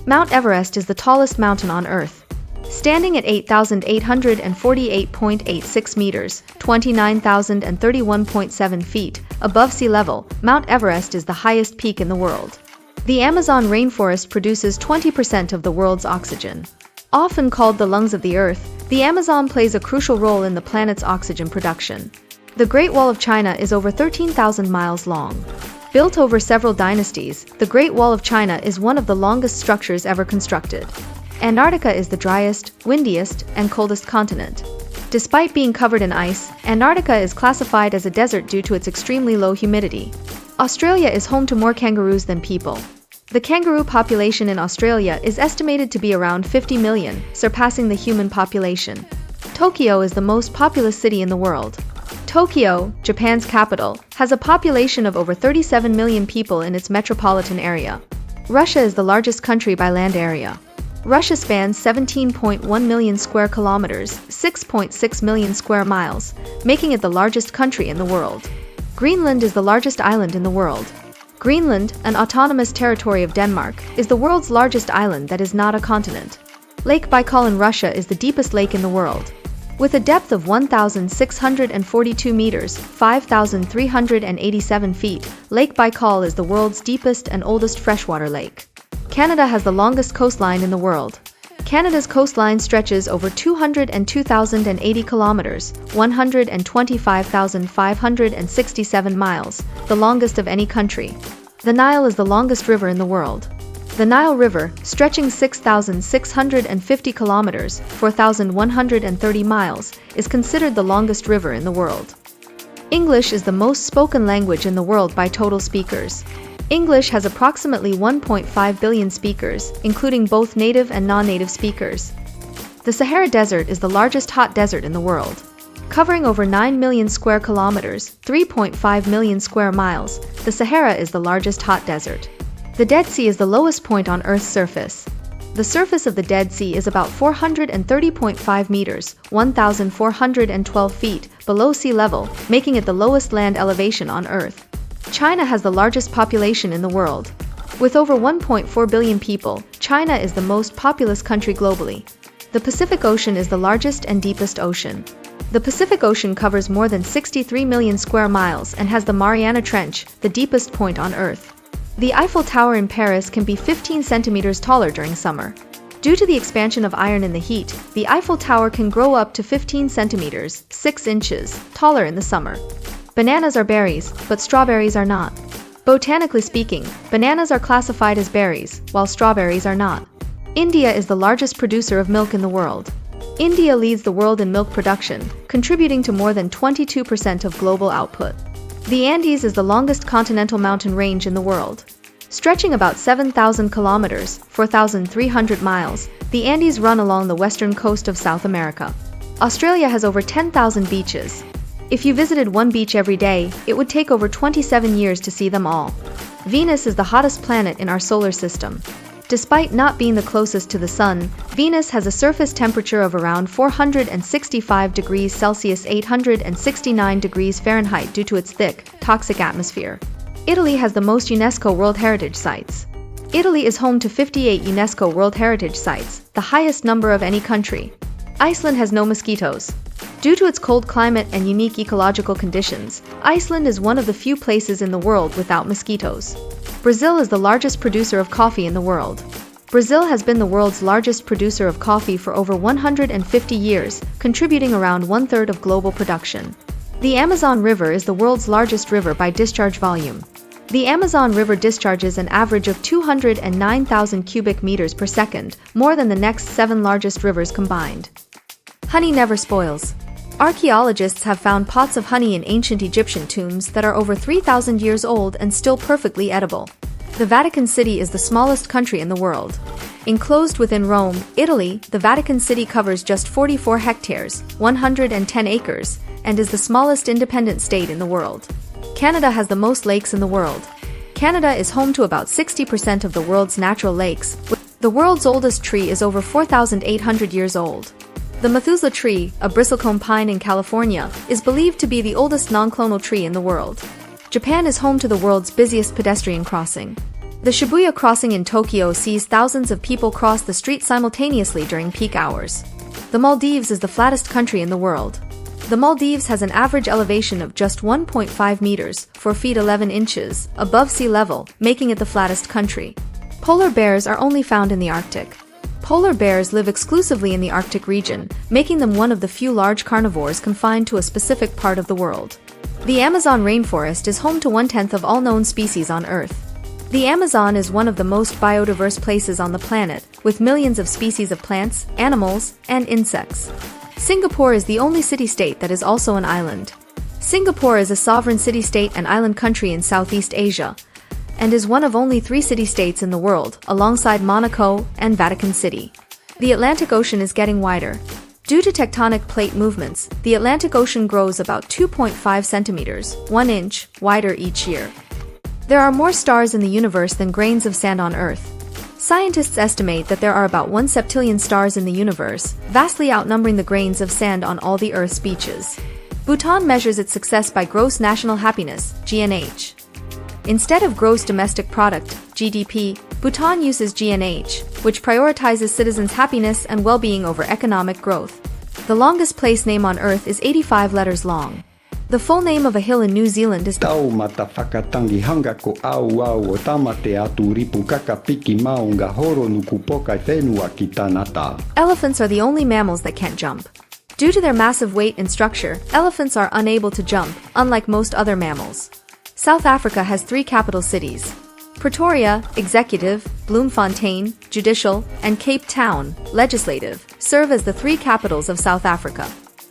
Mount Everest is the tallest mountain on Earth. Standing at 8,848.86 meters, 29,031.7 feet, above sea level, Mount Everest is the highest peak in the world. The Amazon rainforest produces 20% of the world's oxygen. Often called the lungs of the Earth, the Amazon plays a crucial role in the planet's oxygen production. The Great Wall of China is over 13,000 miles long. Built over several dynasties, the Great Wall of China is one of the longest structures ever constructed. Antarctica is the driest, windiest, and coldest continent. Despite being covered in ice, Antarctica is classified as a desert due to its extremely low humidity. Australia is home to more kangaroos than people. The kangaroo population in Australia is estimated to be around 50 million, surpassing the human population. Tokyo is the most populous city in the world. Tokyo, Japan's capital, has a population of over 37 million people in its metropolitan area. Russia is the largest country by land area. Russia spans 17.1 million square kilometers, 6.6 million square miles, making it the largest country in the world. Greenland is the largest island in the world. Greenland, an autonomous territory of Denmark, is the world's largest island that is not a continent. Lake Baikal in Russia is the deepest lake in the world. With a depth of 1,642 meters, 5,387 feet, Lake Baikal is the world's deepest and oldest freshwater lake. Canada has the longest coastline in the world. Canada's coastline stretches over 202,080 kilometers, 125,567 miles, the longest of any country. The Nile is the longest river in the world. The Nile River, stretching 6,650 kilometers, 4,130 miles, is considered the longest river in the world. English is the most spoken language in the world by total speakers. English has approximately 1.5 billion speakers, including both native and non-native speakers. The Sahara Desert is the largest hot desert in the world. Covering over 9 million square kilometers, 3.5 million square miles, the Sahara is the largest hot desert. The Dead Sea is the lowest point on Earth's surface. The surface of the Dead Sea is about 430.5 meters, 1,412 feet, below sea level, making it the lowest land elevation on Earth. China has the largest population in the world. With over 1.4 billion people, China is the most populous country globally. The Pacific Ocean is the largest and deepest ocean. The Pacific Ocean covers more than 63 million square miles and has the Mariana Trench, the deepest point on Earth. The Eiffel Tower in Paris can be 15 centimeters taller during summer. Due to the expansion of iron in the heat, the Eiffel Tower can grow up to 15 centimeters, 6 inches, taller in the summer. Bananas are berries, but strawberries are not. Botanically speaking, bananas are classified as berries, while strawberries are not. India is the largest producer of milk in the world. India leads the world in milk production, contributing to more than 22% of global output. The Andes is the longest continental mountain range in the world. Stretching about 7,000 kilometers, 4,300 miles, the Andes run along the western coast of South America. Australia has over 10,000 beaches. If you visited one beach every day, it would take over 27 years to see them all. Venus is the hottest planet in our solar system. Despite not being the closest to the Sun, Venus has a surface temperature of around 465 degrees Celsius 869 degrees Fahrenheit due to its thick, toxic atmosphere. Italy has the most UNESCO World Heritage Sites. Italy is home to 58 UNESCO World Heritage Sites, the highest number of any country. Iceland has no mosquitoes. Due to its cold climate and unique ecological conditions, Iceland is one of the few places in the world without mosquitoes. Brazil is the largest producer of coffee in the world. Brazil has been the world's largest producer of coffee for over 150 years, contributing around one-third of global production. The Amazon River is the world's largest river by discharge volume. The Amazon River discharges an average of 209,000 cubic meters per second, more than the next 7 largest rivers combined. Honey never spoils. Archaeologists have found pots of honey in ancient Egyptian tombs that are over 3,000 years old and still perfectly edible. The Vatican City is the smallest country in the world. Enclosed within Rome, Italy, the Vatican City covers just 44 hectares, 110 acres, and is the smallest independent state in the world. Canada has the most lakes in the world. Canada is home to about 60% of the world's natural lakes. The world's oldest tree is over 4,800 years old. The Methuselah tree, a bristlecone pine in California, is believed to be the oldest non-clonal tree in the world. Japan is home to the world's busiest pedestrian crossing. The Shibuya crossing in Tokyo sees thousands of people cross the street simultaneously during peak hours. The Maldives is the flattest country in the world. The Maldives has an average elevation of just 1.5 meters, 4 feet 11 inches, above sea level, making it the flattest country. Polar bears are only found in the Arctic. Polar bears live exclusively in the Arctic region, making them one of the few large carnivores confined to a specific part of the world. The Amazon rainforest is home to 1/10 of all known species on Earth. The Amazon is one of the most biodiverse places on the planet, with millions of species of plants, animals, and insects. Singapore is the only city-state that is also an island. Singapore is a sovereign city-state and island country in Southeast Asia, and is one of only 3 city-states in the world, alongside Monaco and Vatican City. The Atlantic Ocean is getting wider. Due to tectonic plate movements, the Atlantic Ocean grows about 2.5 centimeters, 1 inch, wider each year. There are more stars in the universe than grains of sand on Earth. Scientists estimate that there are about 1 septillion stars in the universe, vastly outnumbering the grains of sand on all the Earth's beaches. Bhutan measures its success by gross national happiness, GNH. Instead of gross domestic product, GDP, Bhutan uses GNH, which prioritizes citizens' happiness and well-being over economic growth. The longest place name on Earth is 85 letters long. The full name of a hill in New Zealand is Elephants are the only mammals that can't jump. Due to their massive weight and structure, elephants are unable to jump, unlike most other mammals. South Africa has 3 capital cities. Pretoria, executive, Bloemfontein, judicial, and Cape Town, legislative, serve as the 3 capitals of South Africa.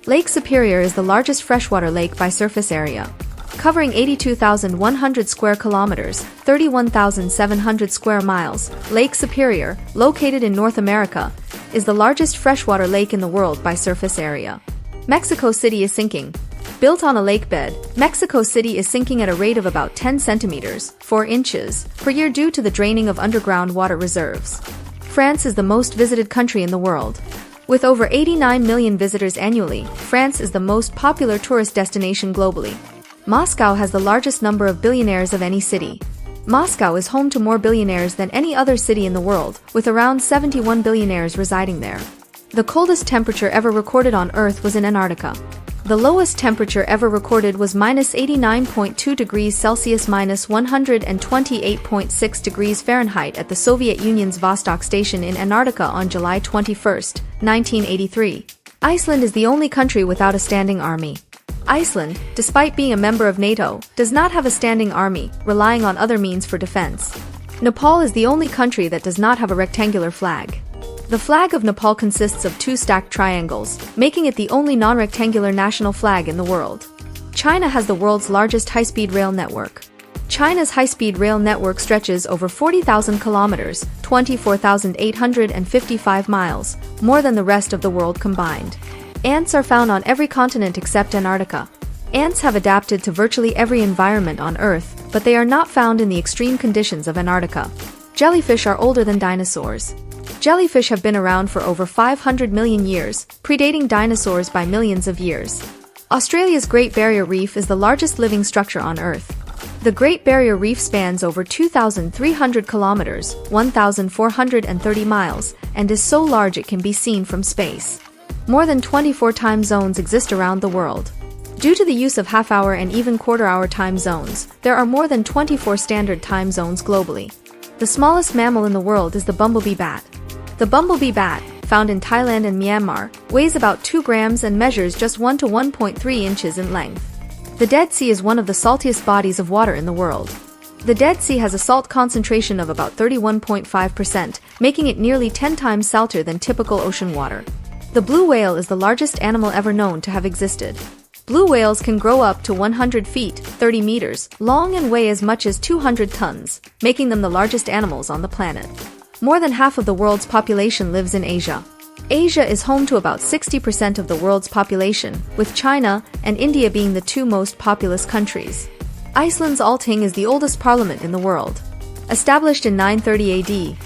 Lake Superior is the largest freshwater lake by surface area. Covering 82,100 square kilometers, 31,700 square miles, Lake Superior, located in North America, is the largest freshwater lake in the world by surface area. Mexico City is sinking. Built on a lake bed, Mexico City is sinking at a rate of about 10 centimeters, 4 inches, per year due to the draining of underground water reserves. France is the most visited country in the world. With over 89 million visitors annually, France is the most popular tourist destination globally. Moscow has the largest number of billionaires of any city. Moscow is home to more billionaires than any other city in the world, with around 71 billionaires residing there. The coldest temperature ever recorded on Earth was in Antarctica. The lowest temperature ever recorded was -89.2 degrees Celsius -128.6 degrees Fahrenheit at the Soviet Union's Vostok Station in Antarctica on July 21, 1983. Iceland is the only country without a standing army. Iceland, despite being a member of NATO, does not have a standing army, relying on other means for defense. Nepal is the only country that does not have a rectangular flag. The flag of Nepal consists of 2 stacked triangles, making it the only non-rectangular national flag in the world. China has the world's largest high-speed rail network. China's high-speed rail network stretches over 40,000 kilometers, 24,855 miles, more than the rest of the world combined. Ants are found on every continent except Antarctica. Ants have adapted to virtually every environment on Earth, but they are not found in the extreme conditions of Antarctica. Jellyfish are older than dinosaurs. Jellyfish have been around for over 500 million years, predating dinosaurs by millions of years. Australia's Great Barrier Reef is the largest living structure on Earth. The Great Barrier Reef spans over 2,300 kilometers, 1,430 miles, and is so large it can be seen from space. More than 24 time zones exist around the world. Due to the use of half-hour and even quarter-hour time zones, there are more than 24 standard time zones globally. The smallest mammal in the world is the bumblebee bat. The bumblebee bat, found in Thailand and Myanmar, weighs about 2 grams and measures just 1 to 1.3 inches in length. The Dead Sea is one of the saltiest bodies of water in the world. The Dead Sea has a salt concentration of about 31.5%, making it nearly 10 times salter than typical ocean water. The blue whale is the largest animal ever known to have existed. Blue whales can grow up to 100 feet, 30 meters, long and weigh as much as 200 tons, making them the largest animals on the planet. More than half of the world's population lives in Asia. Asia is home to about 60% of the world's population, with China and India being the 2 most populous countries. Iceland's Althing is the oldest parliament in the world. Established in 930 AD,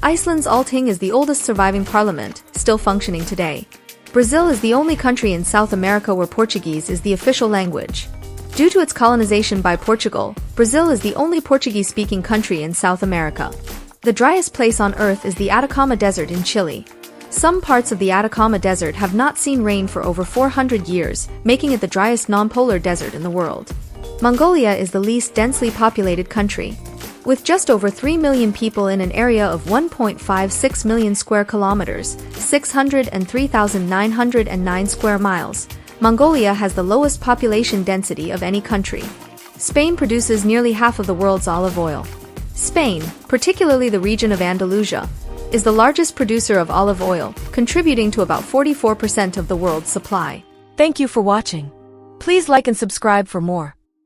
Iceland's Althing is the oldest surviving parliament, still functioning today. Brazil is the only country in South America where Portuguese is the official language. Due to its colonization by Portugal, Brazil is the only Portuguese-speaking country in South America. The driest place on Earth is the Atacama Desert in Chile. Some parts of the Atacama Desert have not seen rain for over 400 years, making it the driest non-polar desert in the world. Mongolia is the least densely populated country. With just over 3 million people in an area of 1.56 million square kilometers, 603,909 square miles, Mongolia has the lowest population density of any country. Spain produces nearly half of the world's olive oil. Spain, particularly the region of Andalusia, is the largest producer of olive oil, contributing to about 44% of the world's supply. Thank you for watching. Please like and subscribe for more.